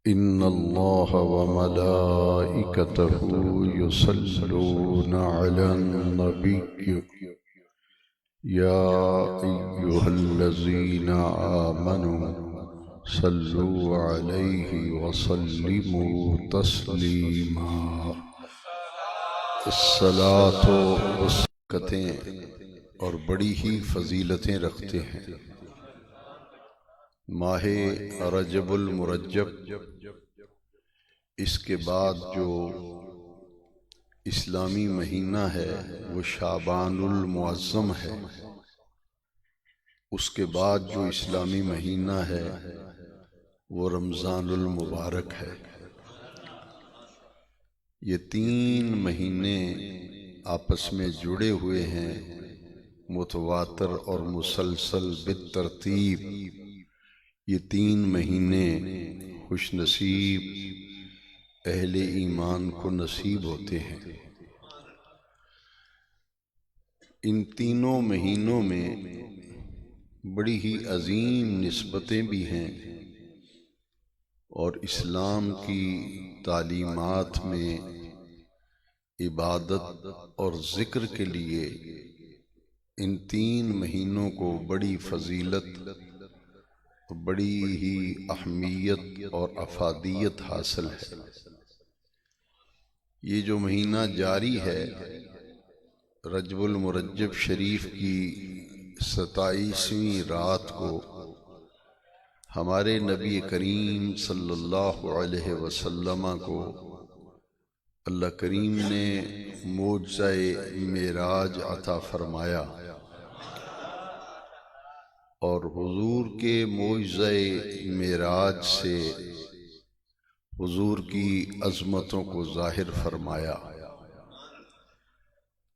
إن الله وملائكته يصلون على النبي يا أيها الذين آمنوا صلوا عليه وسلموا تسليما۔ الصلاة والسلام اور بڑی ہی فضیلتیں رکھتے ہیں۔ ماہ رجب المرجب، اس کے بعد جو اسلامی مہینہ ہے وہ شعبان المعظم ہے، اس کے بعد جو اسلامی مہینہ ہے وہ رمضان المبارک ہے۔ یہ تین مہینے آپس میں جڑے ہوئے ہیں، متواتر اور مسلسل بالترتیب۔ یہ تین مہینے خوش نصیب اہل ایمان کو نصیب ہوتے ہیں۔ ان تینوں مہینوں میں بڑی ہی عظیم نسبتیں بھی ہیں، اور اسلام کی تعلیمات میں عبادت اور ذکر کے لیے ان تین مہینوں کو بڑی فضیلت، بڑی ہی اہمیت اور افادیت حاصل ہے۔ یہ جو مہینہ جاری ہے، رجب المرجب شریف کی 27ویں رات کو ہمارے نبی کریم صلی اللہ علیہ وسلم کو اللہ کریم نے معجزہ معراج عطا فرمایا، اور حضور کے معجزہ معراج سے حضور کی عظمتوں کو ظاہر فرمایا۔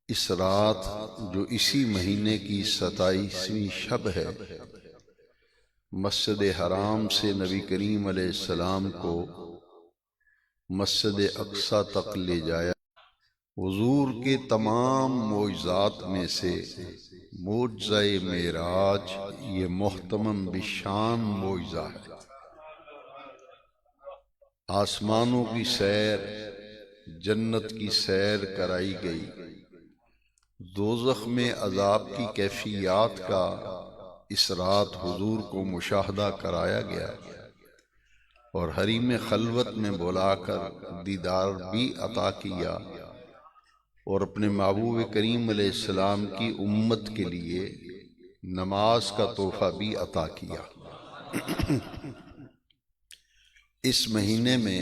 اس رات جو اسی مہینے کی 27ویں شب ہے، مسجد حرام سے نبی کریم علیہ السلام کو مسجد اقصی تک لے جایا۔ حضور کے تمام معجزات میں سے معجزہ معراج یہ محتمم بشان معجزہ ہے۔ آسمانوں کی سیر، جنت کی سیر کرائی گئی، دوزخ میں عذاب کی کیفیات کا اس رات حضور کو مشاہدہ کرایا گیا، اور حریم خلوت میں بلا کر دیدار بھی عطا کیا، اور اپنے محبوب کریم علیہ السلام کی امت کے لیے نماز کا تحفہ بھی عطا کیا۔ اس مہینے میں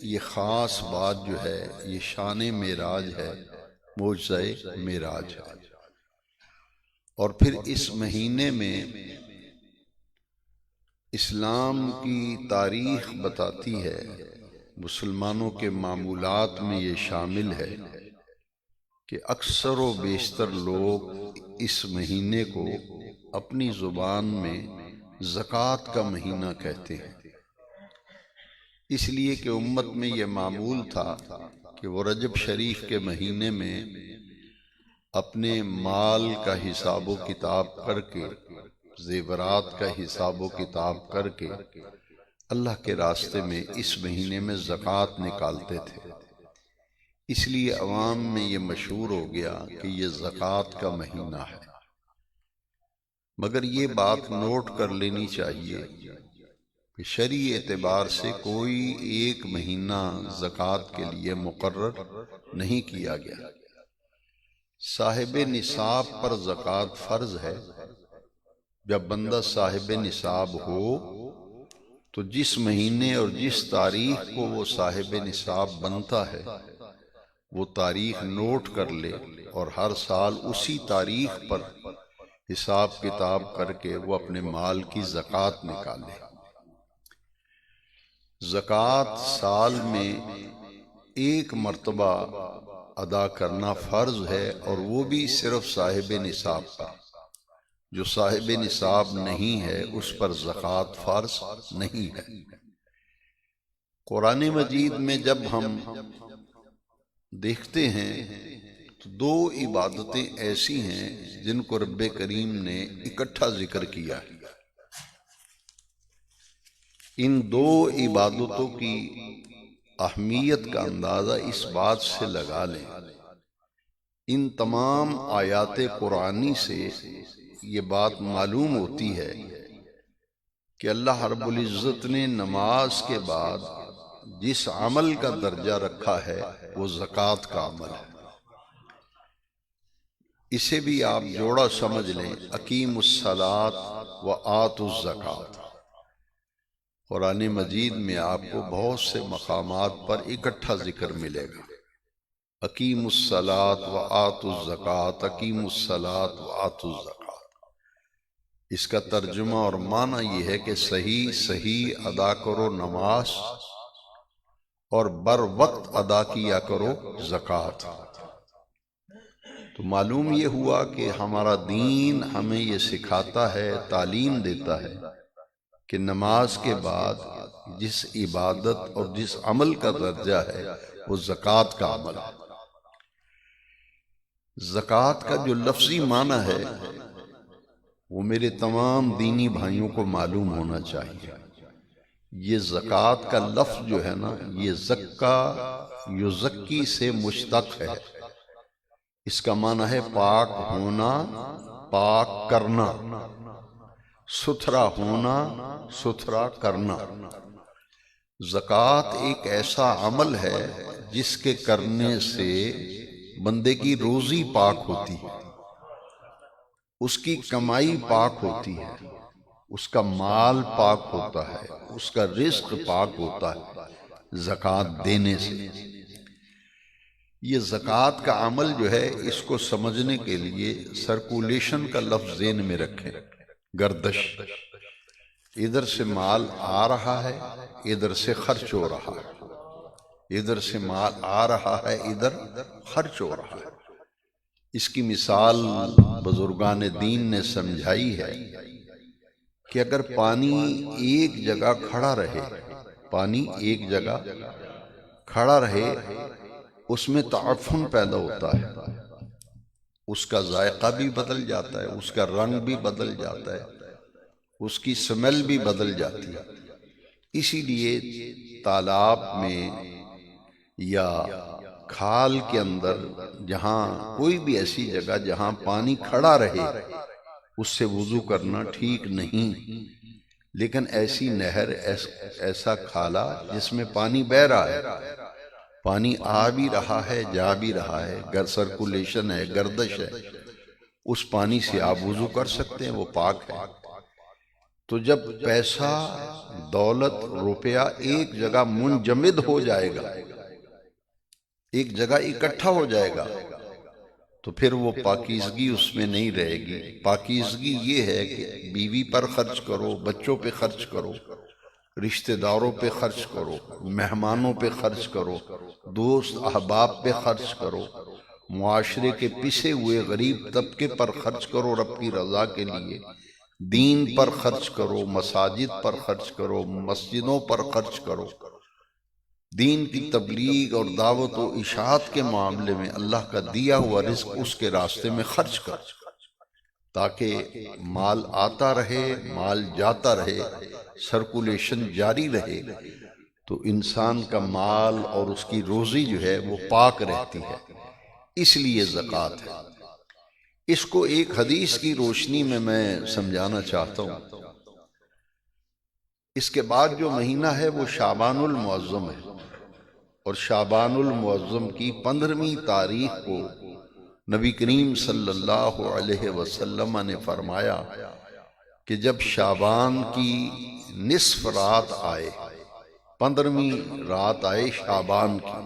یہ خاص بات جو ہے، یہ شان معراج ہے، معجزہ معراج ہے۔ اور پھر اس مہینے میں اسلام کی تاریخ بتاتی ہے، مسلمانوں کے معمولات میں یہ شامل ہے کہ اکثر و بیشتر لوگ اس مہینے کو اپنی زبان میں زکوٰۃ کا مہینہ کہتے ہیں، اس لیے کہ امت میں یہ معمول تھا کہ وہ رجب شریف کے مہینے میں اپنے مال کا حساب و کتاب کر کے، زیورات کا حساب و کتاب کر کے اللہ کے راستے میں اس مہینے میں زکوٰۃ نکالتے تھے۔ اس لیے عوام میں یہ مشہور ہو گیا کہ یہ زکوٰۃ کا مہینہ ہے۔ مگر یہ بات نوٹ کر لینی چاہیے کہ شرعی اعتبار سے کوئی ایک مہینہ زکوٰۃ کے لیے مقرر نہیں کیا گیا۔ صاحب نصاب پر زکوٰۃ فرض ہے۔ جب بندہ صاحب نصاب ہو تو جس مہینے اور جس تاریخ کو وہ صاحب نصاب بنتا ہے، وہ تاریخ نوٹ کر لے، اور ہر سال اسی تاریخ پر حساب کتاب کر کے وہ اپنے مال کی زکوٰۃ نکالے۔ زکوٰۃ سال میں ایک مرتبہ ادا کرنا فرض ہے، اور وہ بھی صرف صاحب نصاب پر۔ جو صاحب نصاب نہیں ہے اس پر زکوٰۃ فرض نہیں ہے۔ قرآن مجید میں جب ہم دیکھتے ہیں تو دو عبادتیں ایسی ہیں جن کو رب کریم نے اکٹھا ذکر کیا ہے۔ ان دو عبادتوں کی اہمیت کا اندازہ اس بات سے لگا لیں، ان تمام آیات قرآنی سے یہ بات معلوم ہوتی ہے کہ اللہ رب العزت نے نماز کے بعد جس عمل کا درجہ رکھا ہے وہ زکوٰۃ کا عمل ہے۔ اسے بھی آپ جوڑا سمجھ لیں، اقیموا الصلاۃ وآتوا الزکوٰۃ۔ قرآن مجید میں آپ کو بہت سے مقامات پر اکٹھا ذکر ملے گا، اقیموا الصلاۃ وآتوا الزکوٰۃ، اقیموا الصلاۃ وآتوا الزکوٰۃ۔ اس کا ترجمہ اور معنی یہ ہے کہ صحیح ادا کرو نماز اور بر وقت ادا کیا کرو زکوٰۃ۔ تو معلوم یہ ہوا کہ ہمارا دین ہمیں یہ سکھاتا ہے، تعلیم دیتا ہے کہ نماز کے بعد جس عبادت اور جس عمل کا درجہ ہے وہ زکوٰۃ کا عمل ہے۔ زکوٰۃ کا جو لفظی معنی ہے وہ میرے تمام دینی بھائیوں کو معلوم ہونا چاہیے۔ یہ زکوٰۃ کا لفظ جو ہے نا، یہ زکا یزکی سے مشتق ہے۔ اس کا معنی ہے پاک ہونا، پاک کرنا، ستھرا ہونا، ستھرا کرنا۔ زکوٰۃ ایک ایسا عمل ہے جس کے کرنے سے بندے کی روزی پاک ہوتی ہے، اس کی کمائی پاک ہوتی ہے، اس کا مال پاک ہوتا ہے، اس کا رزق پاک ہوتا ہے زکوٰۃ دینے سے۔ یہ زکوٰۃ کا عمل جو ہے، اس کو سمجھنے کے لیے سرکولیشن کا لفظ ذہن میں رکھیں، گردش۔ ادھر سے مال آ رہا ہے، ادھر سے خرچ ہو رہا ہے، ادھر سے مال آ رہا ہے، ادھر خرچ ہو رہا ہے۔ اس کی مثال بزرگان دین نے سمجھائی ہے کہ اگر پانی ایک جگہ کھڑا رہے، پانی ایک جگہ کھڑا رہے، اس میں تعفن پیدا ہوتا ہے، اس کا ذائقہ بھی بدل جاتا ہے، اس کا رنگ بھی بدل جاتا ہے، اس کی سمیل بھی بدل جاتی ہے۔ اسی لیے تالاب میں یا کھال کے اندر، جہاں کوئی بھی ایسی جگہ جہاں پانی کھڑا رہے، اس سے وضو کرنا ٹھیک نہیں۔ لیکن ایسی نہر، ایسا کھالا جس میں پانی بہہ رہا ہے، پانی آ بھی رہا ہے، جا بھی رہا ہے، سرکولیشن ہے، گردش ہے، اس پانی سے آپ وضو کر سکتے ہیں، وہ پاک ہے۔ تو جب پیسہ، دولت، روپیہ ایک جگہ منجمد ہو جائے گا، ایک جگہ اکٹھا ہو جائے گا، تو پھر وہ پاکیزگی اس میں نہیں رہے گی۔ پاکیزگی یہ ہے کہ بیوی پر خرچ کرو، بچوں پہ خرچ کرو، رشتہ داروں پہ خرچ کرو، مہمانوں پہ خرچ کرو، دوست احباب پہ خرچ کرو، معاشرے کے پسے ہوئے غریب طبقے پر خرچ کرو رب کی رضا کے لیے، دین پر خرچ کرو، مساجد پر خرچ کرو، مسجدوں پر خرچ کرو، دین کی تبلیغ اور دعوت و اشاعت کے معاملے میں اللہ کا دیا ہوا رزق اس کے راستے میں خرچ کرو، تاکہ مال آتا رہے، مال جاتا رہے، سرکولیشن جاری رہے، تو انسان کا مال اور اس کی روزی جو ہے وہ پاک رہتی ہے۔ اس لیے زکوٰۃ ہے۔ اس کو ایک حدیث کی روشنی میں سمجھانا چاہتا ہوں۔ اس کے بعد جو مہینہ ہے وہ شعبان المعظم ہے، اور شعبان المعظم کی 15ویں تاریخ کو نبی کریم صلی اللہ علیہ وسلم نے فرمایا کہ جب شعبان کی نصف رات آئے، 15ویں رات آئے شعبان کی،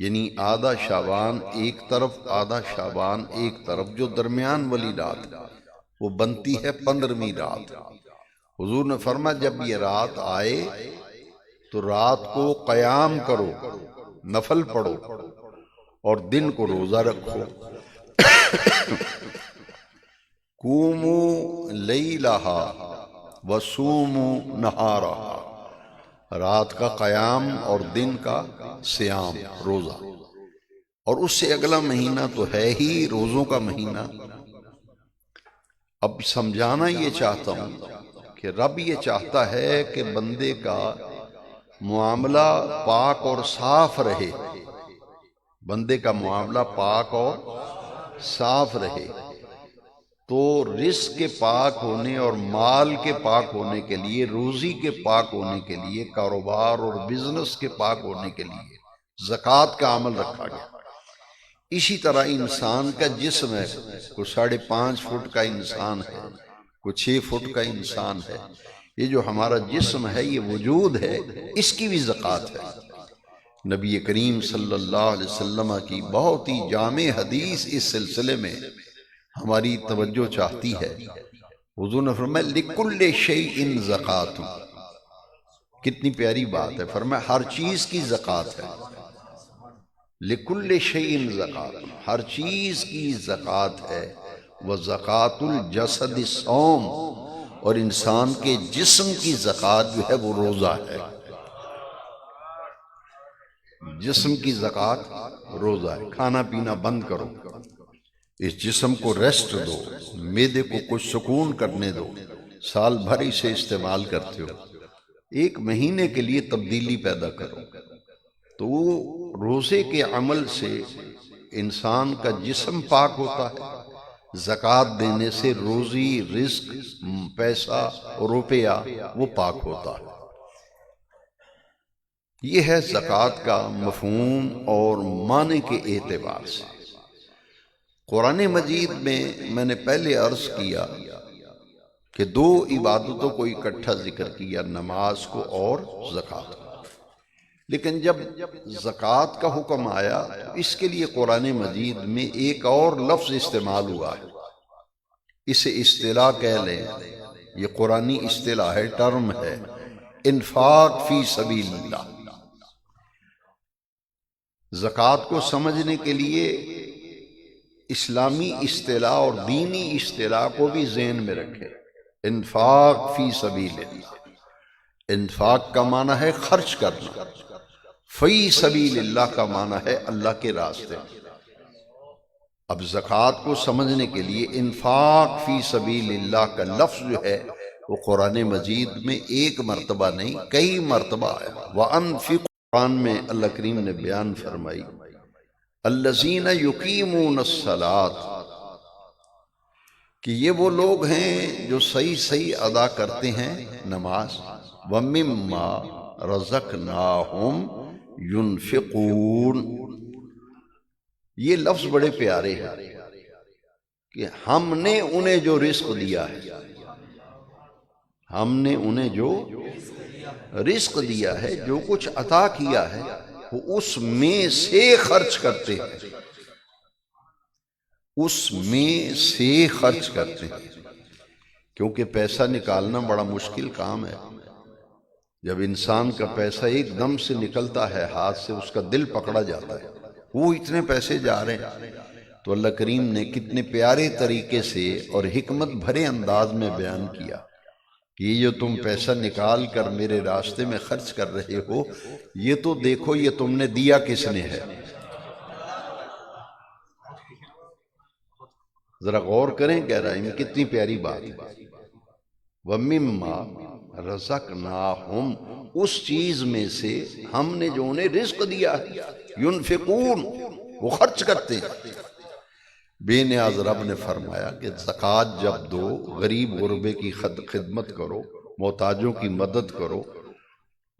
یعنی آدھا شعبان ایک طرف، آدھا شعبان ایک طرف، جو درمیان والی رات وہ بنتی ہے 15ویں رات۔ حضور نے فرمایا جب یہ رات آئے تو رات کو قیام کرو، نفل پڑھو، اور دن کو روزہ رکھو۔ قوموا لیلہا وصوموا نہارہا، رات کا قیام اور دن کا صیام، روزہ۔ اور اس سے اگلا مہینہ تو ہے ہی روزوں کا مہینہ۔ اب سمجھانا یہ چاہتا ہوں کہ رب یہ چاہتا ہے کہ بندے کا معاملہ پاک اور صاف رہے، بندے کا معاملہ پاک اور صاف رہے، تو رزق کے پاک ہونے اور مال کے پاک ہونے کے لیے، روزی کے پاک ہونے کے لیے، کاروبار اور بزنس کے پاک ہونے کے لیے زکوٰۃ کا عمل رکھا گیا۔ اسی طرح انسان کا جسم ہے، کوئی 5.5 فٹ کا انسان ہے، کوئی 6 فٹ کا انسان ہے، یہ جو ہمارا جسم ہے، یہ وجود ہے، اس کی بھی زکوٰۃ ہے۔ نبی کریم صلی اللہ علیہ وسلم کی بہت ہی جامع حدیث اس سلسلے میں ہماری توجہ چاہتی ہے۔ حضور نے فرمایا لِكُلِّ شَيْءٍ زَكَاةٌ، کتنی پیاری بات ہے، فرمایا ہر چیز کی زکوٰۃ ہے۔ لِكُلِّ شَيْءٍ زَكَاةٌ، ہر چیز کی زکوٰۃ ہے۔ وَزَكَاةُ الْجَسَدِ الصَّوْمُ، اور انسان کے جسم کی زکوٰۃ جو ہے وہ روزہ ہے۔ جسم کی زکوٰۃ روزہ ہے۔ کھانا پینا بند کرو، اس جسم کو ریسٹ دو، معدے کو کچھ سکون کرنے دو۔ سال بھر اسے استعمال کرتے ہو، 1 مہینے کے لیے تبدیلی پیدا کرو۔ تو روزے کے عمل سے انسان کا جسم پاک ہوتا ہے، زکوٰۃ دینے سے روزی، رزق، پیسہ، روپیہ وہ پاک ہوتا ہے۔ یہ ہے زکوٰۃ کا مفہوم اور معنی کے اعتبار سے۔ قرآن مجید میں نے پہلے عرض کیا کہ 2 عبادتوں کو اکٹھا ذکر کیا، نماز کو اور زکوٰۃ کو۔ لیکن جب زکوٰۃ کا حکم آیا تو اس کے لیے قرآن مجید میں ایک اور لفظ استعمال ہوا ہے، اسے اصطلاح کہہ لیں، یہ قرآنی اصطلاح ہے، ٹرم ہے، انفاق فی سبیل اللہ۔ زکوٰۃ کو سمجھنے کے لیے اسلامی اصطلاح اور دینی اصطلاح کو بھی ذہن میں رکھیں۔ انفاق فی سبیل اللہ، انفاق کا معنی ہے خرچ کرنا، فی سبیل اللہ کا معنی ہے اللہ کے راستے۔ اب زکوٰۃ کو سمجھنے کے لیے انفاق فی سبیل اللہ کا لفظ جو ہے وہ قرآن مجید میں 1 مرتبہ نہیں، کئی مرتبہ آیا۔ وَأَنفِقُوا، قرآن میں اللہ کریم نے بیان فرمائی، الذین یقیمون الصلاۃ، کہ یہ وہ لوگ ہیں جو صحیح ادا کرتے ہیں نماز، وَمِمَّا رَزَقْنَاهُمْ يُنْفِقُونَ۔ یہ لفظ بڑے پیارے ہیں کہ ہم نے انہیں جو رزق دیا ہے، ہم نے انہیں جو رزق دیا ہے، جو کچھ عطا کیا ہے، وہ اس میں سے خرچ کرتے ہیں، اس میں سے خرچ کرتے ہیں۔ کیونکہ پیسہ نکالنا بڑا مشکل کام ہے۔ جب انسان کا پیسہ ایک دم سے نکلتا ہے ہاتھ سے، اس کا دل پکڑا جاتا ہے، وہ اتنے پیسے جا رہے ہیں۔ تو اللہ کریم نے کتنے پیارے طریقے سے اور حکمت بھرے انداز میں بیان کیا کہ یہ جو تم پیسہ نکال کر میرے راستے میں خرچ کر رہے ہو، یہ تو دیکھو یہ تم نے دیا کس نے ہے۔ ذرا غور کریں، کہہ رہا ہے کتنی پیاری بات ہے۔ وَمِمَّا رَزَقْنَاهُمْ، اس چیز میں سے ہم نے جو انہیں رزق دیا ہے، يُنْفِقُونَ، وہ خرچ کرتے ہیں۔ بے نیاز رب نے فرمایا کہ زکوٰۃ جب دو، غریب غربے کی خدمت کرو، محتاجوں کی مدد کرو،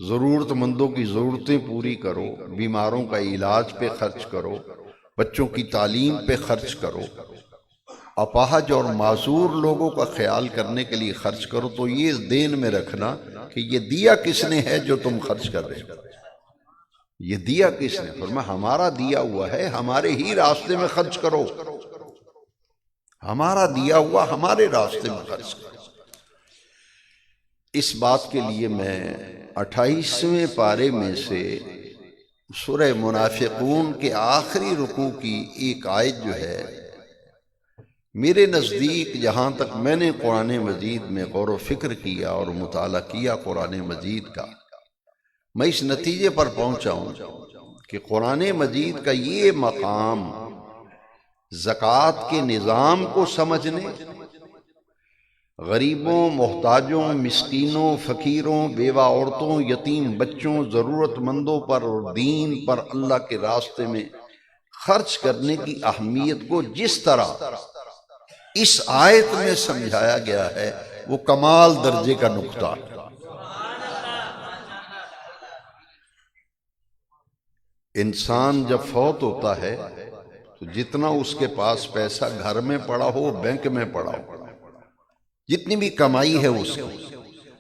ضرورت مندوں کی ضرورتیں پوری کرو، بیماروں کا علاج پہ خرچ کرو، بچوں کی تعلیم پہ خرچ کرو، اپاہج اور معذور لوگوں کا خیال کرنے کے لیے خرچ کرو، تو یہ ذہن میں رکھنا کہ یہ دیا کس نے ہے جو تم خرچ کر رہے ہو۔ یہ دیا کس نے؟ فرمایا ہمارا دیا ہوا ہے، ہمارے ہی راستے میں خرچ کرو، ہمارا دیا ہوا ہمارے راستے میں خرچ کرو۔ اس بات کے لیے میں 28ویں پارے میں سے سورہ منافقون کے آخری رکوع کی ایک آیت جو ہے، میرے نزدیک جہاں تک میں نے قرآن مجید میں غور و فکر کیا اور مطالعہ کیا قرآن مجید کا، میں اس نتیجے پر پہنچا ہوں کہ قرآن مجید کا یہ مقام زکوٰۃ کے نظام کو سمجھنے غریبوں، محتاجوں، مسکینوں، فقیروں، بیوہ عورتوں، یتیم بچوں، ضرورت مندوں پر اور دین پر اللہ کے راستے میں خرچ کرنے کی اہمیت کو جس طرح اس آیت میں سمجھایا گیا ہے وہ کمال درجے کا نقطہ ہے۔ انسان جب فوت ہوتا ہے تو جتنا اس کے پاس پیسہ گھر میں پڑا ہو، بینک میں پڑا ہو، جتنی بھی کمائی ہے اس کی،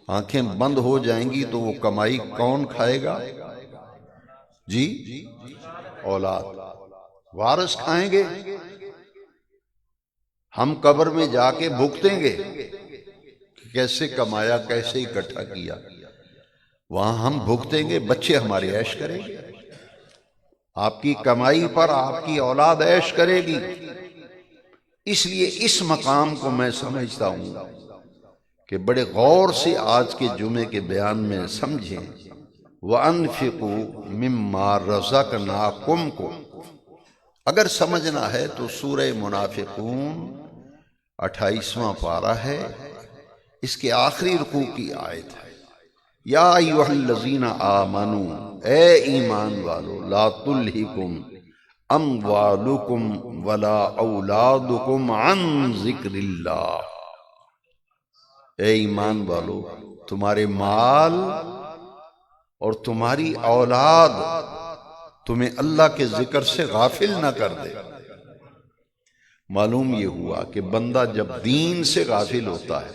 آنکھیں بند ہو جائیں گی تو وہ کمائی کون کھائے گا؟ جی، اولاد، وارث کھائیں گے۔ ہم قبر میں جا کے بھگتیں گے کہ کیسے کمایا، کیسے اکٹھا کیا، وہاں ہم بھگتیں گے، بچے ہمارے عیش کریں گے۔ آپ کی کمائی پر آپ کی اولاد عیش کرے گی۔ اس لیے اس مقام کو میں سمجھتا ہوں کہ بڑے غور سے آج کے جمعے کے بیان میں سمجھیں۔ وَأَنفِقُوا مِمَّا رَزَقْنَاكُمْ کو اگر سمجھنا ہے تو سورہ منافقون 28واں پارہ ہے، اس کے آخری رکوع کی آیت ہے۔ یا ایھا الذین آمنوا، اے ایمان والو، لا تلہکم اموالکم ولا اولادکم عن ذکر اللہ، اے ایمان والو، تمہارے مال اور تمہاری اولاد تمہیں اللہ کے ذکر سے غافل نہ کر دے۔ معلوم یہ ہوا کہ بندہ جب دین سے غافل ہوتا ہے،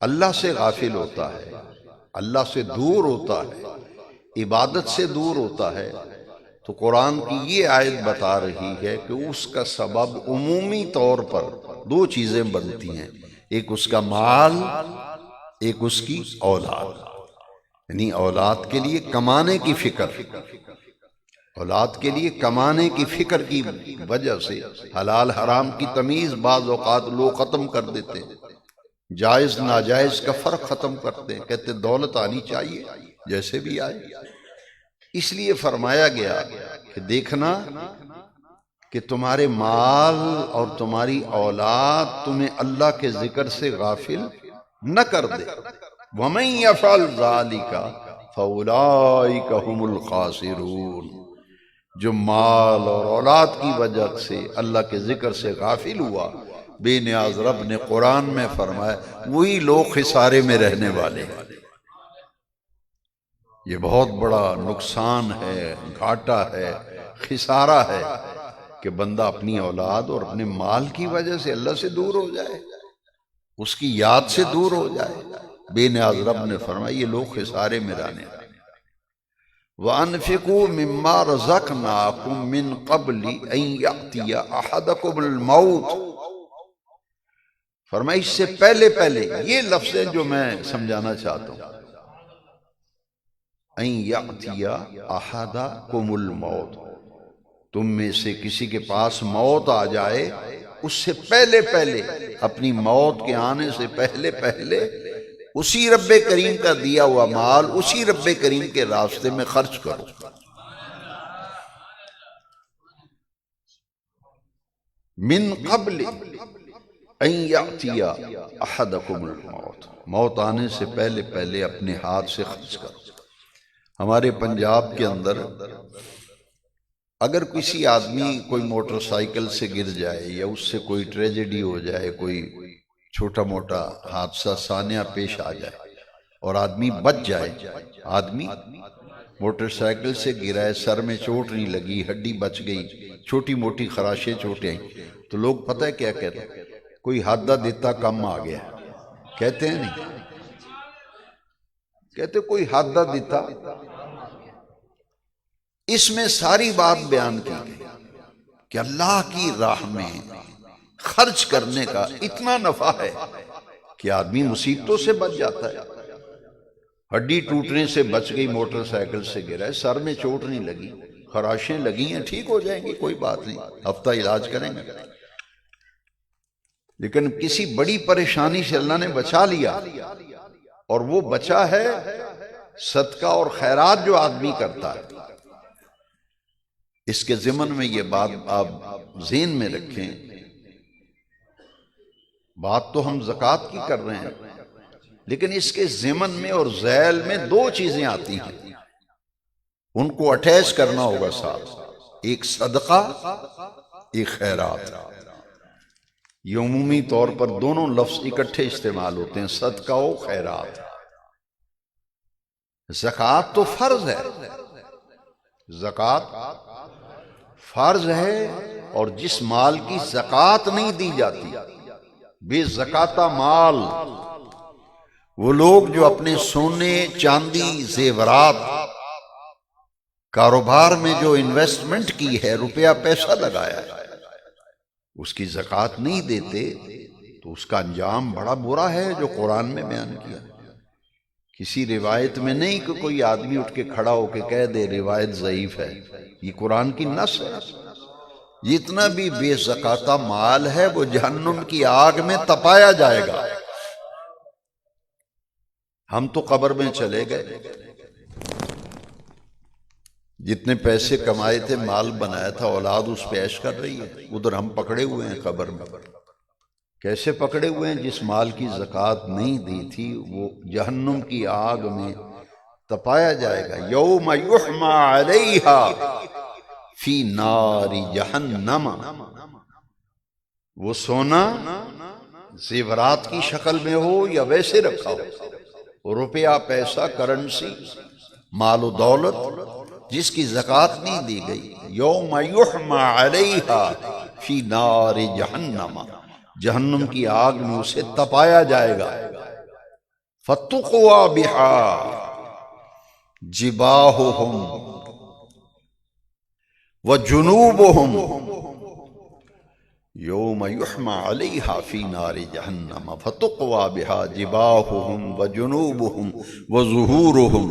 اللہ سے غافل ہوتا ہے، اللہ سے دور ہوتا ہے، عبادت سے دور ہوتا ہے، تو قرآن کی یہ آیت بتا رہی ہے کہ اس کا سبب عمومی طور پر دو چیزیں بنتی ہیں، ایک اس کا مال، ایک اس کی اولاد، یعنی اولاد کے لیے کمانے کی فکر، اولاد کے لیے کمانے کی فکر کی وجہ سے حلال حرام کی تمیز بعض اوقات لوگ ختم کر دیتے ہیں، جائز ناجائز کا فرق ختم کرتے ہیں، کہتے دولت آنی چاہیے جیسے بھی آئے۔ اس لیے فرمایا گیا کہ دیکھنا کہ تمہارے مال اور تمہاری اولاد تمہیں اللہ کے ذکر سے غافل نہ کر دے۔ وَمَن يَفْعَلْ ذَلِكَ فَأُولَئِكَ هُمُ الْخَاسِرُونَ، جو مال اور اولاد کی وجہ سے اللہ کے ذکر سے غافل ہوا، بے نیاز رب نے قرآن میں فرمایا وہی لوگ خسارے میں رہنے والے ہیں۔ یہ بہت بڑا نقصان ہے، گھاٹا ہے، خسارہ ہے کہ بندہ اپنی اولاد اور اپنے مال کی وجہ سے اللہ سے دور ہو جائے، اس کی یاد سے دور ہو جائے۔ بے نیاز رب نے فرمایا یہ لوگ خسارے میں رہنے والے۔ وَأَنفِقُوا مِمَّا رَزَقْنَاكُم مِّن قَبْلِ أَن يَأْتِيَ أَحَدَكُمُ الْمَوْتُ، فرمایا اس سے پہلے یہ لفظ ہے جو میں سمجھانا چاہتا ہوں، أَن يَأْتِيَ أَحَدَكُمُ الْمَوْتُ، تم میں سے کسی کے پاس موت آ جائے، اس سے پہلے اپنی موت کے آنے سے پہلے اسی رب کریم کا دیا ہوا مال اسی رب کریم کے راستے میں خرچ کرو۔ من قبل ان یأتی احدکم الموت، موت آنے سے پہلے اپنے ہاتھ سے خرچ کرو۔ ہمارے پنجاب کے اندر اگر کسی آدمی کوئی موٹر سائیکل سے گر جائے یا اس سے کوئی ٹریجڈی ہو جائے، کوئی چھوٹا موٹا حادثہ سانحہ پیش آ جائے اور آدمی بچ جائے، آدمی موٹر سائیکل سے گرا ہے، سر میں چوٹ نہیں لگی، ہڈی بچ گئی، چھوٹی موٹی خراشیں چوٹیں، تو لوگ پتہ ہے کیا کہتے ہیں؟ کوئی حادہ دیتا کم آ گیا، کہتے ہیں نہیں؟ کہتے کوئی حادہ دیتا۔ اس میں ساری بات بیان کی گئی کہ اللہ کی راہ میں خرچ کرنے کا اتنا نفع ہے کہ آدمی مصیبتوں سے بچ جاتا ہے۔ ہڈی ٹوٹنے سے بچ گئی، موٹر سائیکل سے گرا ہے، سر میں چوٹ نہیں لگی، خراشیں لگی ہیں، ٹھیک ہو جائیں گی، کوئی بات نہیں، ہفتہ علاج کریں گے، لیکن کسی بڑی پریشانی سے اللہ نے بچا لیا، اور وہ بچا ہے صدقہ اور خیرات جو آدمی کرتا ہے۔ اس کے ضمن میں یہ بات آپ ذہن میں رکھیں بات تو ہم زکوٰۃ کی کر رہے ہیں، لیکن اس کے ضمن میں اور ذیل میں دو چیزیں آتی ہیں، ان کو اٹیچ کرنا ہوگا ساتھ، ایک صدقہ، ایک خیرات۔ یہ عمومی طور پر دونوں لفظ اکٹھے استعمال ہوتے ہیں، صدقہ و خیرات۔ زکوٰۃ تو فرض ہے، زکوٰۃ فرض ہے، اور جس مال کی زکوٰۃ نہیں دی جاتی، بے زکاتہ مال، وہ لوگ جو اپنے سونے چاندی زیورات کاروبار میں جو انویسٹمنٹ کی ہے، روپیہ پیسہ لگایا ہے، اس کی زکوٰۃ نہیں دیتے تو اس کا انجام بڑا برا ہے جو قرآن میں بیان کیا۔ کسی روایت میں نہیں کہ کوئی آدمی اٹھ کے کھڑا ہو کے کہہ دے روایت ضعیف ہے، یہ قرآن کی نص ہے۔ جتنا بھی بے زکاتہ مال ہے وہ جہنم کی آگ میں تپایا جائے گا۔ ہم تو قبر میں چلے گئے، جتنے پیسے کمائے تھے، مال بنایا تھا، اولاد اس پہ عیش کر رہی ہے، ادھر ہم پکڑے ہوئے ہیں قبر میں۔ کیسے پکڑے ہوئے ہیں؟ جس مال کی زکوٰۃ نہیں دی تھی وہ جہنم کی آگ میں تپایا جائے گا۔ یوم یحمى علیہا فی نار جہنم، وہ سونا زیورات کی شکل میں ہو یا ویسے رکھا ہو، روپیہ پیسہ کرنسی مال و دولت جس کی زکوٰۃ نہیں دی گئی، یوم یحمى علیہا فی نار جہنم، جہنم کی آگ میں اسے تپایا جائے گا۔ فتقوی بہا جباہہم وجنوبہم یوم یحمى علیہا فی نار جہنم فتقوی بہا جباہہم وجنوبہم وظہورہم،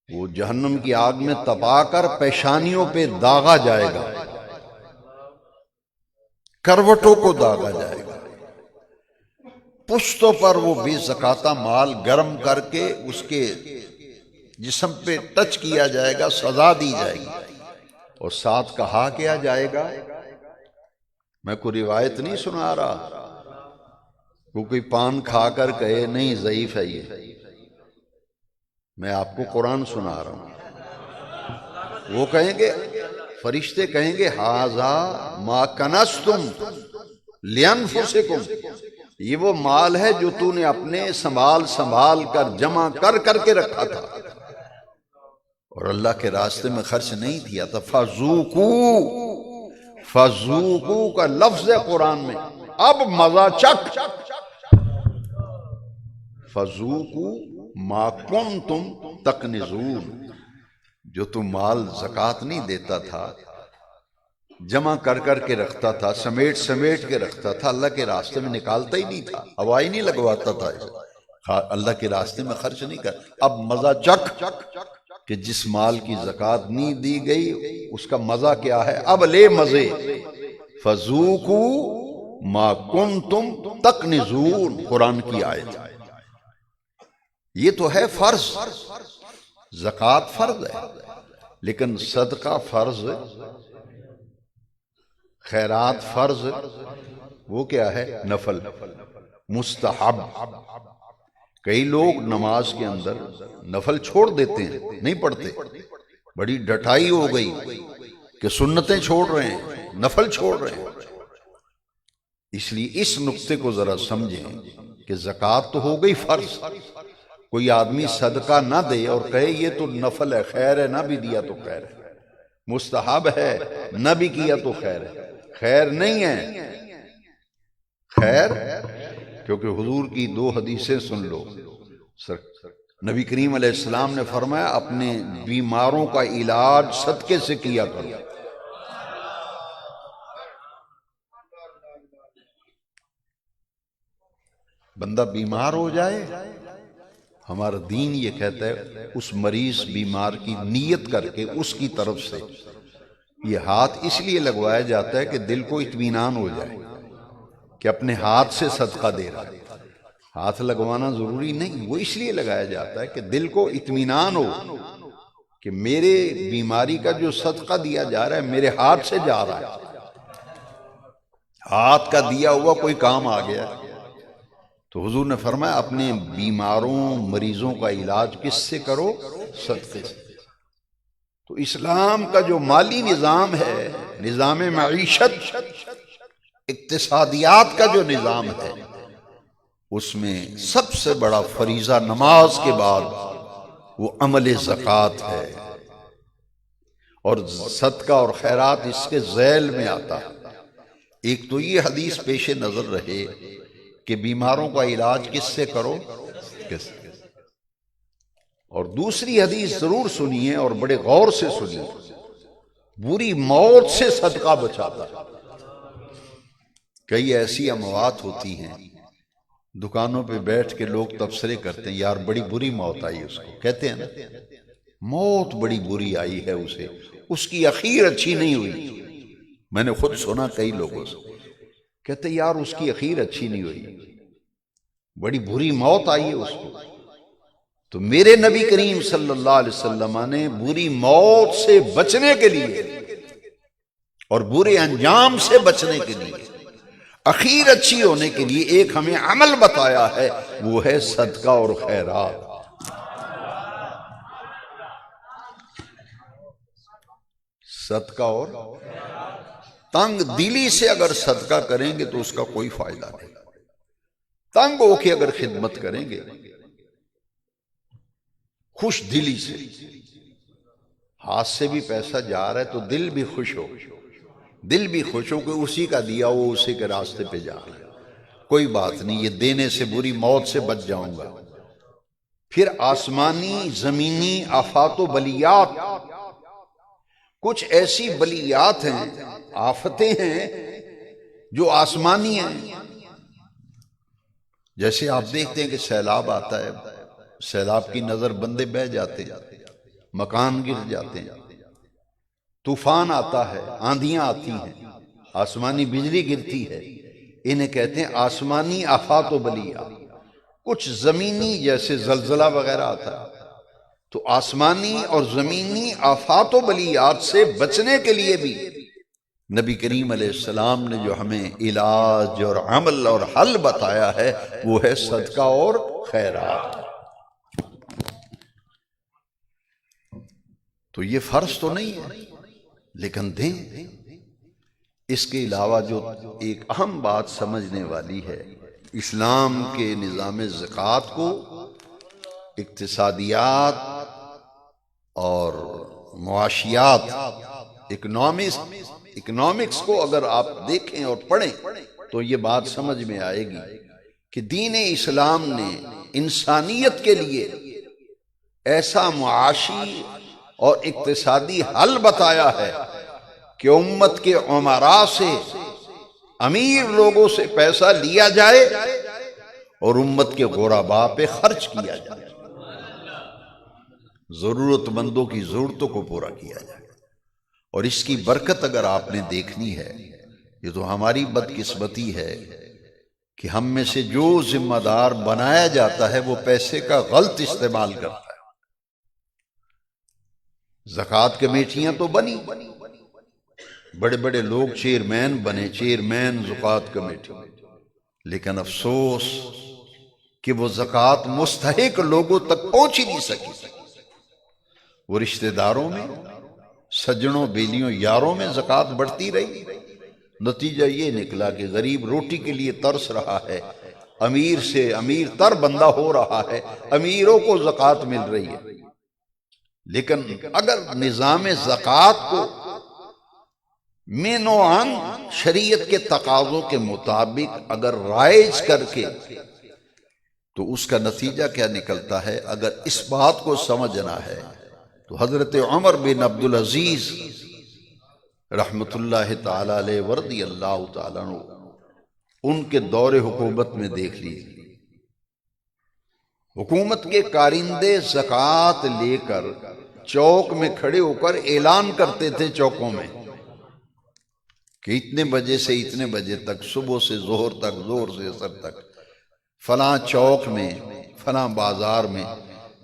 وہ جہنم کی آگ میں تپا کر پیشانیوں پہ داغا جائے گا، کروٹوں کو داغا جائے گا، پشتوں پر وہ بے زکاتہ مال گرم کر کے اس کے جسم پہ ٹچ کیا جائے گا، سزا دی جائے گی، اور ساتھ کہا کیا جائے گا، میں کوئی روایت نہیں سنا رہا، وہ کوئی پان کھا کر کہے نہیں ضعیف ہے یہ، میں آپ کو قرآن سنا رہا ہوں۔ وہ کہیں گے، فرشتے کہیں گے ھذا ما کنزتم لانفسکم، یہ وہ مال ہے جو تو نے اپنے سنبھال کر جمع کر کے رکھا تھا اور اللہ کے راستے میں خرچ نہیں کیا تھا۔ فذوقوا کا لفظ ہے قرآن میں، اب مزہ چکھ، فذوقوا ما کنتم تکنزون، جو تم مال زکوٰۃ نہیں دیتا تھا، جمع کر کے رکھتا تھا، سمیٹ کے رکھتا تھا، اللہ کے راستے میں نکالتا ہی نہیں تھا، ہوائی نہیں لگواتا تھا، اللہ کے راستے میں خرچ نہیں کر، اب مزہ چکھ کہ جس مال کی زکوٰۃ نہیں دی گئی اس کا مزہ کیا ہے، اب لے مزے۔ فذوقوا ما کنتم تکنزون، قرآن کی آیت، یہ تو ہے فرض، زکوٰۃ فرض ہے، لیکن صدقہ فرض، خیرات فرض، وہ کیا ہے؟ نفل، مستحب۔ کئی لوگ نماز کے اندر نفل چھوڑ دیتے ہیں، نہیں پڑھتے، بڑی ڈٹائی ہو گئی کہ سنتیں چھوڑ رہے ہیں، نفل چھوڑ رہے ہیں۔ اس لیے اس نقطے کو ذرا سمجھیں کہ زکوٰۃ تو ہو گئی فرض، کوئی آدمی صدقہ نہ دے اور کہے یہ تو نفل ہے، خیر ہے، نہ بھی دیا تو خیر ہے، مستحب ہے نہ بھی کیا تو خیر ہے، خیر نہیں ہے، خیر، کیونکہ حضور کی دو حدیثیں سن لو، نبی کریم علیہ السلام نے فرمایا اپنے بیماروں کا علاج صدقے سے کیا کرو۔ بندہ بیمار ہو جائے، ہمارا دین یہ کہتا ہے اس مریض بیمار کی نیت کر کے اس کی طرف سے یہ ہاتھ اس لیے لگوایا جاتا ہے کہ دل کو اطمینان ہو جائے کہ اپنے ہاتھ سے صدقہ دے رہا ہے۔ ہاتھ لگوانا ضروری نہیں، وہ اس لیے لگایا جاتا ہے کہ دل کو اطمینان ہو کہ میرے بیماری کا جو صدقہ دیا جا رہا ہے میرے ہاتھ سے جا رہا ہے۔ ہاتھ کا دیا ہوا کوئی کام آ گیا، تو حضور نے فرمایا اپنے بیماروں مریضوں کا علاج کس سے کرو؟ صدقے سے۔ تو اسلام کا جو مالی نظام ہے، نظام معیشت، اقتصادیات کا جو نظام ہے، اس میں سب سے بڑا فریضہ نماز کے بعد وہ عمل زکوٰۃ ہے، اور صدقہ اور خیرات اس کے ذیل میں آتا ہے۔ ایک تو یہ حدیث پیش نظر رہے کہ بیماروں کا علاج کس سے کرو؟ کس؟ اور دوسری حدیث ضرور سنیے اور بڑے غور سے سنیے، بری موت سے صدقہ بچاتا ہے۔ کئی ایسی اموات ہوتی ہیں، دکانوں پہ بیٹھ کے لوگ تبصرے کرتے ہیں، یار بڑی بری موت آئی اس کو، کہتے ہیں نا موت بڑی بری آئی ہے اسے، اس کی اخیر اچھی نہیں ہوئی۔ میں نے خود سنا کئی لوگوں سے کہتے یار اس کی اخیر اچھی نہیں ہوئی، بڑی بری موت آئی ہے اس کو۔ تو میرے نبی کریم صلی اللہ علیہ وسلم نے بری موت سے بچنے کے لیے اور برے انجام سے بچنے کے لیے، اخیر اچھی ہونے کے لیے ایک ہمیں عمل بتایا ہے، وہ ہے صدقہ اور خیرات۔ صدقہ اور تنگ دلی سے اگر صدقہ کریں گے تو اس کا کوئی فائدہ نہیں، تنگ ہو کے اگر خدمت کریں گے خوش دلی سے، ہاتھ سے بھی پیسہ جا رہا ہے تو دل بھی خوش ہو، دل بھی خوش ہو کہ اسی کا دیا وہ اسی کے راستے پہ جا رہا ہے، کوئی بات نہیں، یہ دینے سے بری موت سے بچ جاؤں گا۔ پھر آسمانی زمینی آفات و بلیات، کچھ ایسی بلیات ہیں، آفتیں ہیں جو آسمانی ہیں، جیسے آپ دیکھتے ہیں کہ سیلاب آتا ہے، سیلاب کی نظر بندے بہہ جاتے ہیں، مکان گر جاتے ہیں، طوفان آتا ہے، آندھیاں آتی ہیں، آسمانی بجلی گرتی ہے، انہیں کہتے ہیں آسمانی آفات و بلیات۔ کچھ زمینی جیسے زلزلہ وغیرہ آتا ہے، تو آسمانی اور زمینی آفات و بلیات سے بچنے کے لیے بھی نبی کریم علیہ السلام نے جو ہمیں علاج اور عمل اور حل بتایا ہے وہ ہے صدقہ اور خیرات۔ تو یہ فرض تو نہیں ہے لیکن دیں۔ اس کے علاوہ جو ایک اہم بات سمجھنے والی ہے، اسلام کے نظام زکوٰۃ کو اقتصادیات اور معاشیات، اکنامکس کو اگر آپ دیکھیں اور پڑھیں تو یہ بات سمجھ میں آئے گی کہ دین اسلام نے انسانیت کے لیے ایسا معاشی اور اقتصادی حل بتایا ہے کہ امت کے امراء سے، امیر لوگوں سے پیسہ لیا جائے اور امت کے غرباء پہ خرچ کیا جائے، ضرورت مندوں کی ضرورتوں کو پورا کیا جائے۔ اور اس کی برکت اگر آپ نے دیکھنی ہے، یہ تو ہماری بدقسمتی ہے کہ ہم میں سے جو ذمہ دار بنایا جاتا ہے وہ پیسے کا غلط استعمال کرتا ہے۔ زکوٰۃ کمیٹیاں تو بنی، بڑے بڑے لوگ چیئرمین بنے، چیئرمین زکوٰۃ کمیٹی، لیکن افسوس کہ وہ زکوٰۃ مستحق لوگوں تک پہنچ ہی نہیں سکی۔ وہ رشتہ داروں میں، سجنوں بیلیوں یاروں میں زکوٰۃ بڑھتی رہی، نتیجہ یہ نکلا کہ غریب روٹی کے لیے ترس رہا ہے، امیر سے امیر تر بندہ ہو رہا ہے، امیروں کو زکوٰۃ مل رہی ہے۔ لیکن اگر نظام زکوٰۃ کو من و عن شریعت کے تقاضوں کے مطابق اگر رائج کر کے، تو اس کا نتیجہ کیا نکلتا ہے؟ اگر اس بات کو سمجھنا ہے تو حضرت عمر بن عبدالعزیز رحمت اللہ تعالی علیہ ورضی اللہ تعالیٰ عنہ، ان کے دور حکومت میں دیکھ لیجیے، حکومت کے کارندے زکوٰۃ لے کر چوک میں کھڑے ہو کر اعلان کرتے تھے چوکوں میں کہ اتنے بجے سے اتنے بجے تک، صبح سے ظہر تک، ظہر سے عصر تک، فلاں چوک میں، فلاں بازار میں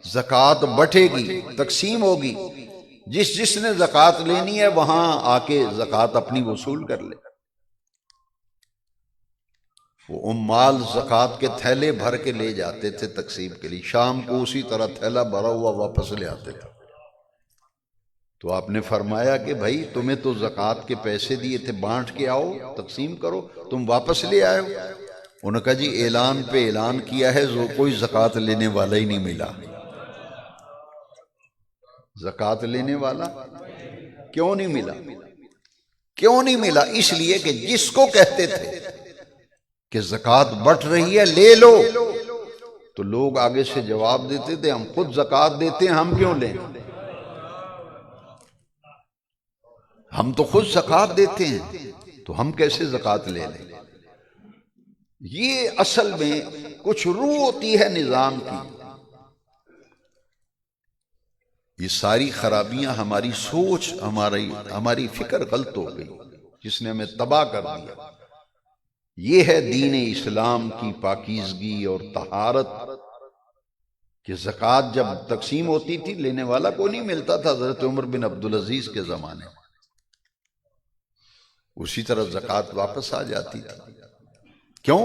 زکوٰۃ بٹے گی، تقسیم ہوگی، جس نے زکوٰۃ لینی ہے وہاں آ کے زکوٰۃ اپنی وصول کر لے۔ وہ عمال زکوٰۃ کے تھیلے بھر کے لے جاتے تھے تقسیم کے لیے، شام کو اسی طرح تھیلا بھرا ہوا واپس لے آتے تھے۔ تو آپ نے فرمایا کہ بھائی تمہیں تو زکوٰۃ کے پیسے دیے تھے، بانٹ کے آؤ، تقسیم کرو، تم واپس لے آئے ہو۔ انہوں نے کہا جی اعلان پہ اعلان کیا ہے، کوئی زکوٰۃ لینے والا ہی نہیں ملا۔ زکوٰۃ لینے والا کیوں نہیں ملا؟ کیوں نہیں ملا؟ اس لیے کہ جس کو کہتے تھے کہ زکوٰۃ بٹ رہی ہے لے لو، تو لوگ آگے سے جواب دیتے تھے ہم خود زکوٰۃ دیتے ہیں، ہم کیوں لیں؟ ہم تو خود زکوٰۃ دیتے ہیں تو ہم کیسے زکوٰۃ لے لیں؟ یہ اصل میں کچھ روح ہوتی ہے نظام کی۔ یہ ساری خرابیاں ہماری سوچ، ہماری فکر غلط ہو گئی، جس نے ہمیں تباہ کر دیا۔ یہ ہے دین اسلام کی پاکیزگی اور طہارت، کہ زکوٰۃ جب تقسیم ہوتی تھی لینے والا کو نہیں ملتا تھا، حضرت عمر بن عبدالعزیز کے زمانے میں اسی طرح زکوٰۃ واپس آ جاتی تھی۔ کیوں؟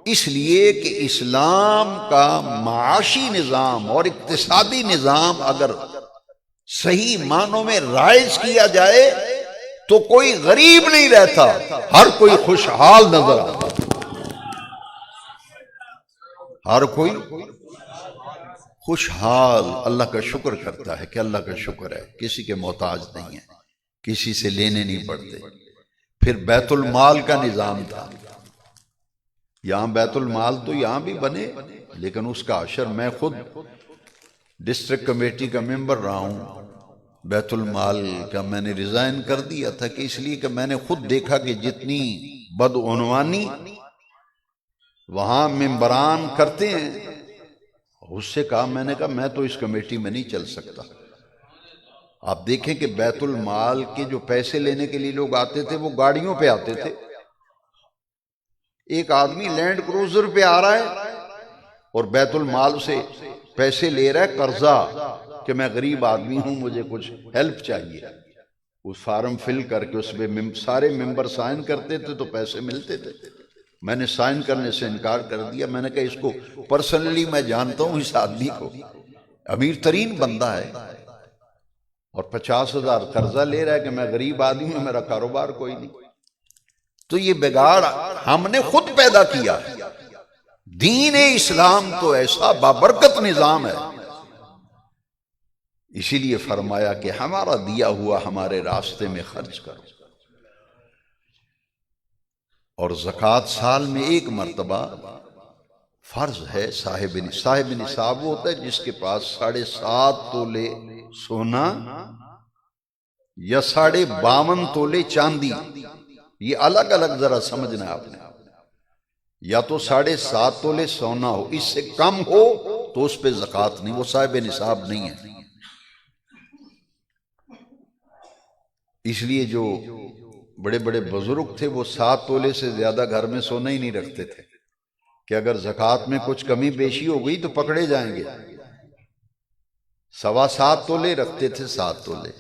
اس لیے کہ اسلام کا معاشی نظام اور اقتصادی نظام اگر صحیح معنوں میں رائج کیا جائے تو کوئی غریب نہیں رہتا، ہر کوئی خوشحال نظر آتا، ہر کوئی خوشحال اللہ کا شکر کرتا ہے کہ اللہ کا شکر ہے، کسی کے محتاج نہیں ہے، کسی سے لینے نہیں پڑتے۔ پھر بیت المال کا نظام تھا، یہاں بیت المال تو یہاں بھی بنے، لیکن اس کا عشر، میں خود ڈسٹرکٹ کمیٹی کا ممبر رہا ہوں، بیت المال کا میں نے ریزائن کر دیا تھا، کہ اس لیے کہ میں نے خود دیکھا کہ جتنی بدعنوانی وہاں ممبران کرتے ہیں، اس سے کہا، میں نے کہا میں تو اس کمیٹی میں نہیں چل سکتا۔ آپ دیکھیں کہ بیت المال کے جو پیسے لینے کے لیے لوگ آتے تھے وہ گاڑیوں پہ آتے تھے، ایک آدمی لینڈ کروزر پہ آ رہا ہے اور بیت المال سے پیسے لے رہا ہے قرضہ، کہ میں غریب آدمی ہوں، مجھے کچھ ہیلپ چاہیے۔ اس فارم فل کر کے اس میں سارے ممبر سائن کرتے تھے تو پیسے ملتے تھے۔ میں نے سائن کرنے سے انکار کر دیا، میں نے کہا اس کو پرسنلی میں جانتا ہوں، اس آدمی کو، امیر ترین بندہ ہے اور 50,000 قرضہ لے رہا ہے کہ میں غریب آدمی ہوں، میرا کاروبار کوئی نہیں۔ تو یہ بگاڑ ہم نے خود پیدا کیا۔ دین اسلام تو ایسا بابرکت نظام ہے، اسی لیے فرمایا کہ ہمارا دیا ہوا ہمارے راستے میں خرچ کرو، اور زکوٰۃ سال میں ایک مرتبہ فرض ہے۔ صاحب نصاب وہ ہوتا ہے جس کے پاس 7.5 تولے سونا یا 52.5 تولے چاندی، یہ الگ الگ ذرا سمجھنا ہے آپ نے۔ یا تو 7.5 تولے سونا ہو، اس سے کم ہو تو اس پہ زکوٰۃ نہیں، وہ صاحب نصاب نہیں ہے۔ اس لیے جو بڑے بڑے بزرگ تھے وہ 7 تولے سے زیادہ گھر میں سونا ہی نہیں رکھتے تھے، کہ اگر زکوٰۃ میں کچھ کمی بیشی ہو گئی تو پکڑے جائیں گے۔ 7.25 تولے رکھتے تھے، 7 تولے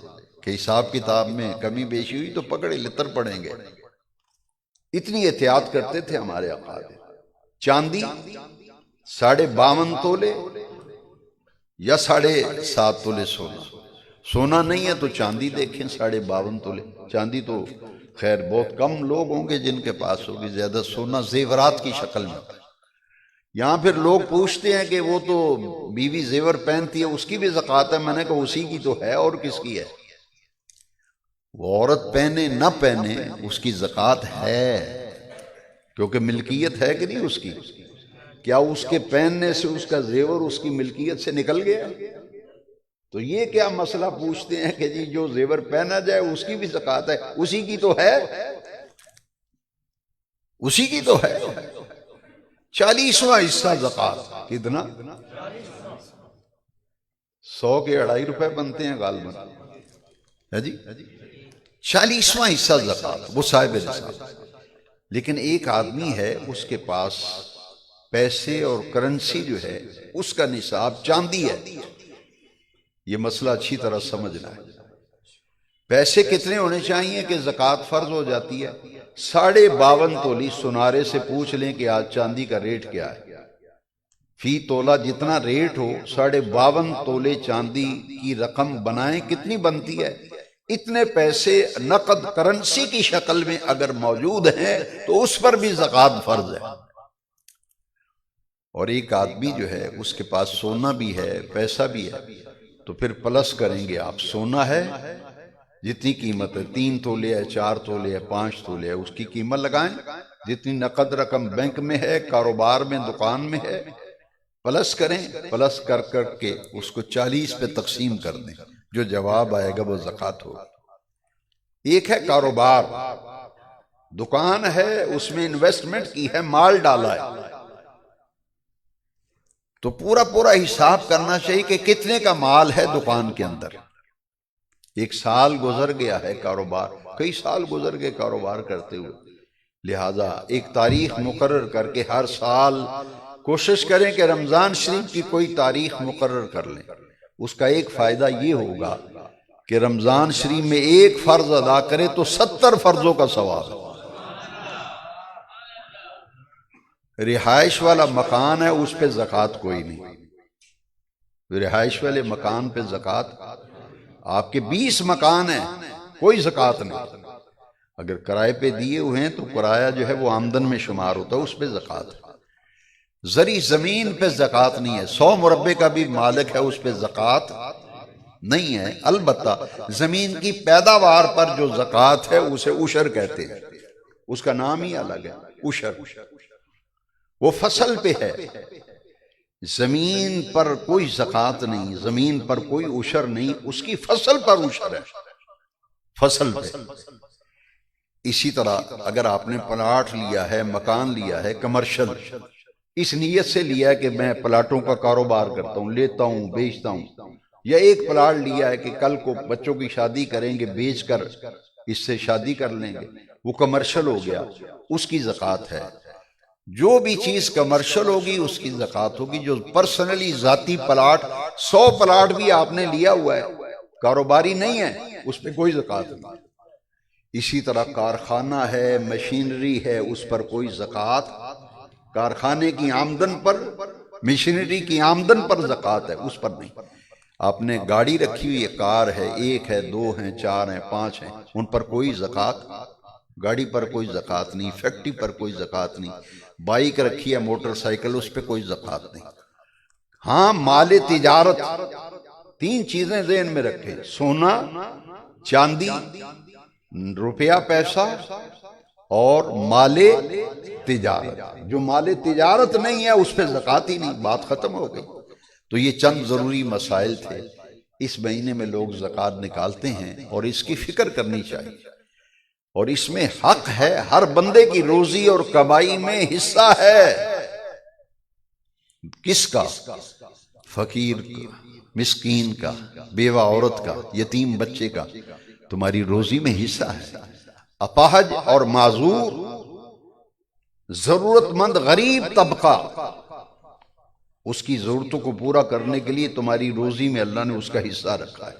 کہ حساب کتاب میں کمی بیشی ہوئی تو پکڑے لتر پڑیں گے، اتنی احتیاط کرتے تھے ہمارے آقا۔ چاندی 52.5 تولے یا 7.5 تولے سونا، سونا نہیں ہے تو چاندی دیکھیں 52.5 تولے۔ چاندی تو خیر بہت کم لوگ ہوں گے جن کے پاس ہوگی، زیادہ سونا زیورات کی شکل میں۔ یہاں پھر لوگ پوچھتے ہیں کہ وہ تو بیوی زیور پہنتی ہے، اس کی بھی زکوٰۃ ہے؟ میں نے کہا اسی کی تو ہے، اور کس کی ہے؟ وہ عورت پہنے نہ پہنے اس کی زکوٰۃ ہے، کیونکہ ملکیت ہے کہ نہیں اس کی؟ کیا اس کے پہننے سے اس کا زیور اس کی ملکیت سے نکل گیا؟ تو یہ کیا مسئلہ پوچھتے ہیں کہ جی جو زیور پہنا جائے اس کی بھی زکوٰۃ ہے؟ اسی کی تو ہے، اسی کی تو ہے۔ 40واں حصہ زکوٰۃ، کتنا؟ 100 کے 2.5 روپے بنتے ہیں غالباً، ہے جی؟ 40واں حصہ زکوٰۃ، وہ صاحب نصاب۔ لیکن ایک آدمی ہے اس کے پاس پیسے اور کرنسی جو ہے اس کا نصاب چاندی ہے، یہ مسئلہ اچھی طرح سمجھنا ہے۔ پیسے کتنے ہونے چاہیے کہ زکوٰۃ فرض ہو جاتی ہے؟ 52.5 تولی سنارے سے پوچھ لیں کہ آج چاندی کا ریٹ کیا ہے، فی تولہ جتنا ریٹ ہو 52.5 تولے چاندی کی رقم بنائیں، کتنی بنتی ہے؟ اتنے پیسے نقد کرنسی کی شکل میں اگر موجود ہیں تو اس پر بھی زکوٰۃ فرض ہے۔ اور ایک آدمی جو ہے اس کے پاس سونا بھی ہے، پیسہ بھی ہے، تو پھر پلس کریں گے آپ، سونا ہے جتنی قیمت ہے، 3 تولے ہے، 4 تولے ہے، 5 تولے ہے، اس کی قیمت لگائیں، جتنی نقد رقم بینک میں ہے، کاروبار میں، دکان میں ہے، پلس کریں، پلس کر کر کے اس کو 40 پہ تقسیم کر دیں، جو جواب آئے گا وہ زکوٰۃ ہوگا۔ ایک ہے کاروبار، دکان ہے، اس میں انویسٹمنٹ کی ہے، مال ڈالا ہے، تو پورا حساب کرنا چاہیے کہ کتنے کا مال ہے دکان کے اندر۔ ایک سال گزر گیا ہے کاروبار، کئی سال گزر گئے کاروبار کرتے ہوئے، لہذا ایک تاریخ مقرر کر کے ہر سال کوشش کریں کہ رمضان شریف کی کوئی تاریخ مقرر کر لیں۔ اس کا ایک فائدہ یہ ہوگا کہ رمضان شریف میں ایک فرض ادا کرے تو 70 فرضوں کا ثواب ہے۔ رہائش والا مکان ہے، اس پہ زکوٰۃ کوئی نہیں، رہائش والے مکان پہ زکوٰۃ، آپ کے 20 مکان ہیں، کوئی زکوٰۃ نہیں۔ اگر کرائے پہ دیے ہوئے ہیں تو کرایہ جو ہے وہ آمدن میں شمار ہوتا ہے، اس پہ زکوٰۃ ہے۔ زرعی زمین پہ زکوٰۃ نہیں ہے، 100 مربع کا بھی مالک ہے، اس پہ زکوٰۃ نہیں ہے۔ البتہ زمین کی پیداوار پر جو زکوٰۃ ہے اسے عشر کہتے ہیں، اس کا نام ہی الگ ہے، عشر، وہ فصل پہ ہے، زمین پر کوئی زکوٰۃ نہیں، زمین پر کوئی عشر نہیں، اس کی فصل پر عشر ہے، فصل پہ۔ اسی طرح اگر آپ نے پلاٹ لیا ہے، مکان لیا ہے، کمرشل، اس نیت سے لیا ہے کہ میں پلاٹوں کا کاروبار کرتا ہوں، لیتا ہوں، بیچتا ہوں، یا ایک پلاٹ لیا ہے کہ کل کو بچوں کی شادی کریں گے، بیچ کر اس سے شادی کر لیں گے، وہ کمرشل ہو گیا، اس کی زکوٰۃ ہے۔ جو بھی چیز کمرشل ہوگی اس کی زکوٰۃ ہوگی۔ جو پرسنلی ذاتی پلاٹ، 100 پلاٹ بھی آپ نے لیا ہوا ہے، کاروباری نہیں ہے، اس پہ کوئی زکوٰۃ نہیں۔ اسی طرح کارخانہ ہے، مشینری ہے، اس پر کوئی زکوٰۃ، کارخانے کی آمدن پر، مشینری کی آمدن پر زکوٰۃ ہے، اس پر نہیں۔ آپ نے گاڑی رکھی ہوئی ہے، کار ہے، 1 ہے، 2 ہیں، 4 ہیں، 5 ہیں، ان پر کوئی زکوٰۃ، گاڑی پر کوئی زکوٰۃ نہیں، فیکٹری پر کوئی زکوٰۃ نہیں، بائک رکھی ہے، موٹر سائیکل، اس پہ کوئی زکوٰۃ نہیں۔ ہاں مال تجارت، 3 چیزیں ذہن میں رکھیں، سونا، چاندی، روپیہ پیسہ، اور مال تجارت۔ جو مال تجارت نہیں ہے اس پہ زکوٰۃ ہی نہیں، بات ختم ہو گئی۔ تو یہ چند ضروری مسائل تھے۔ اس مہینے میں لوگ زکوٰۃ نکالتے ہیں اور اس کی فکر کرنی چاہیے، اور اس میں حق ہے، ہر بندے کی روزی اور کمائی میں حصہ ہے۔ کس کا؟ فقیر کا، مسکین کا، بیوہ عورت کا، یتیم بچے کا، تمہاری روزی میں حصہ ہے۔ اپاہج اور معذور، ضرورت مند غریب طبقہ، اس کی ضرورتوں کو پورا کرنے کے لیے تمہاری روزی میں اللہ نے اس کا حصہ رکھا ہے۔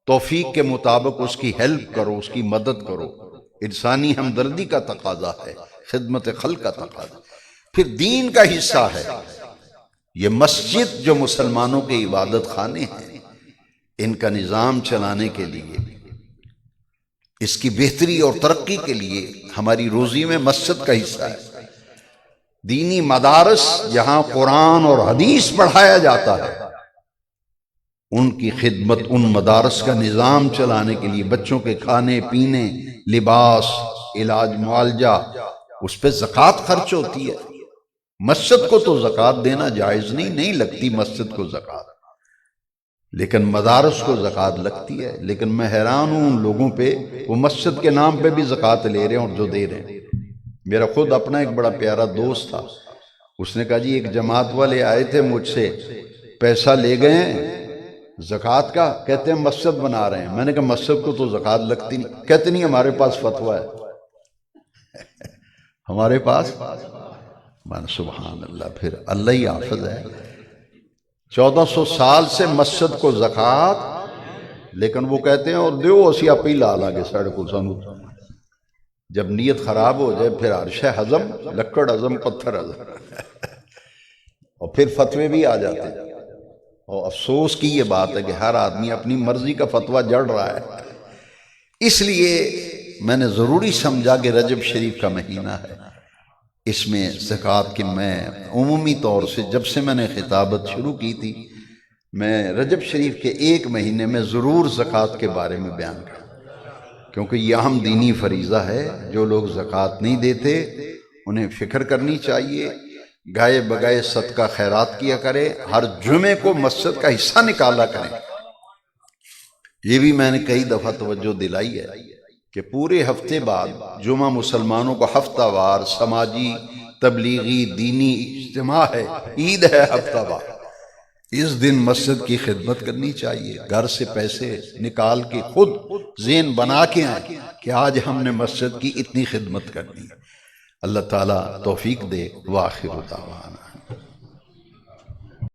توفیق کے مطابق اس کی ہیلپ کرو، اس کی مدد کرو، انسانی ہمدردی کا تقاضا ہے، خدمت خلق کا تقاضا۔ پھر دین کا حصہ ہے، یہ مسجد جو مسلمانوں کے عبادت خانے ہیں، ان کا نظام چلانے کے لیے، اس کی بہتری اور ترقی کے لیے ہماری روزی میں مسجد کا حصہ ہے۔ دینی مدارس جہاں قرآن اور حدیث پڑھایا جاتا ہے، ان کی خدمت، ان مدارس کا نظام چلانے کے لیے، بچوں کے کھانے پینے، لباس، علاج معالجہ، اس پہ زکوٰۃ خرچ ہوتی ہے۔ مسجد کو تو زکوٰۃ دینا جائز نہیں لگتی مسجد کو زکوٰۃ، لیکن مدارس کو زکوٰۃ لگتی ہے۔ لیکن میں حیران ہوں ان لوگوں پہ، وہ مسجد کے نام پہ بھی زکوٰۃ لے رہے ہیں، اور جو دے رہے ہیں۔ میرا خود اپنا ایک بڑا پیارا دوست تھا، اس نے کہا جی ایک جماعت والے آئے تھے مجھ سے، پیسہ لے گئے ہیں زکوٰۃ کا، کہتے ہیں مسجد بنا رہے ہیں۔ میں نے کہا مسجد کو تو زکوٰۃ لگتی نہیں، کہتے نہیں ہمارے پاس فتویٰ ہے، ہمارے پاس، سبحان اللہ، پھر اللہ ہی حافظ ہے۔ 1400 سال سے مسجد کو زکوٰۃ لیکن وہ کہتے ہیں اور دیو اسی آپ ہی لا لا گے ساڑھے کو سانو. جب نیت خراب ہو جائے پھر عرش ہضم، لکڑ ہضم، پتھر ہضم اور پھر فتوے بھی آ جاتے ہیں. اور افسوس کی یہ بات ہے کہ ہر آدمی اپنی مرضی کا فتویٰ جڑ رہا ہے. اس لیے میں نے ضروری سمجھا کہ رجب شریف کا مہینہ ہے، اس میں زکوٰۃ کی میں عمومی طور سے جب سے میں نے خطابت شروع کی تھی میں رجب شریف کے ایک مہینے میں ضرور زکوٰۃ کے بارے میں بیان کروں، کیونکہ یہ اہم دینی فریضہ ہے. جو لوگ زکوٰۃ نہیں دیتے انہیں فکر کرنی چاہیے، گائے بگائے صدقہ خیرات کیا کرے، ہر جمعے کو مسجد کا حصہ نکالا کریں. یہ بھی میں نے کئی دفعہ توجہ دلائی ہے کہ پورے ہفتے بعد جمعہ مسلمانوں کو ہفتہ وار سماجی تبلیغی دینی اجتماع ہے، عید ہے ہفتہ وار. اس دن مسجد کی خدمت کرنی چاہیے، گھر سے پیسے نکال کے خود ذہن بنا کے آئیں کہ آج ہم نے مسجد کی اتنی خدمت کرنی. اللہ تعالیٰ توفیق دے. وآخر دعوانا